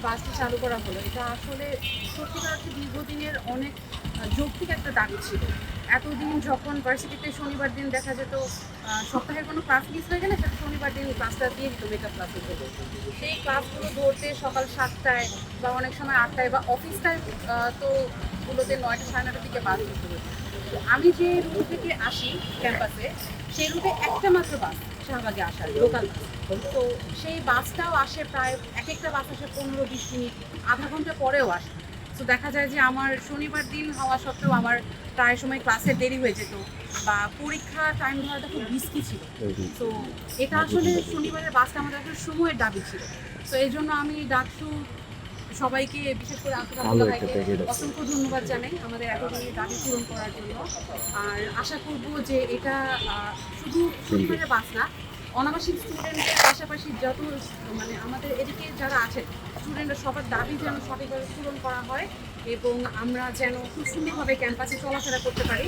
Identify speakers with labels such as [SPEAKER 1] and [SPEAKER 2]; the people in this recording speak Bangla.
[SPEAKER 1] বাসটি চালু করা হলো, এটা আসলে সত্যিকার অর্থে দীর্ঘদিনের অনেক যৌক্তিক একটা দাবি ছিল। এতদিন যখন ভার্সিটিতে শনিবার দিন দেখা যেত সপ্তাহের কোনো ক্লাস মিস হয়ে গেলে সেটা শনিবার দিন ক্লাসটা দিয়ে দিত মেকআপ ক্লাসে থেকে। সেই ক্লাসগুলো ধরতে সকাল 7টায় বা অনেক সময় 8টায় বা অফিস টাইম তো গুলোতে 9টা 9:30 দিকে বাস ধরতে হতো। তো আমি যে রুট থেকে আসি ক্যাম্পাসে, সেই রুটে একটা মাত্র বাস শাহবাগে আসার লোকাল বাস। তো সেই বাসটাও আসে প্রায় একটা বাস আসে 15-20 মিনিট, আধা ঘন্টা পরেও আসে। তো দেখা যায় যে আমার শনিবার দিন হওয়া সত্ত্বেও আমার প্রায় সময় ক্লাসে দেরি হয়ে যেত বা পরীক্ষা টাইম ধরাটা খুব রিস্কি ছিল। তো এটা আসলে শনিবারের বাসটা আমাদের আসলে সময়ের দাবি ছিল। তো এই জন্য আমি ডাকসু সবাইকে, বিশেষ করে আব্দুল ভাইকে অসংখ্য ধন্যবাদ জানাই আমাদের এতদিনের দাবি পূরণ করার জন্য। আর আশা করব যে এটা শুধু শনিবারের বাস না, অনাবাসিক স্টুডেন্টদের পাশাপাশি যত মানে আমাদের এদিকে যারা আছেন স্টুডেন্টরা সবার দাবি যেন সঠিকভাবে পূরণ করা হয় এবং আমরা যেন খুব সুন্দরভাবে ক্যাম্পাসে চলাফেরা করতে পারি।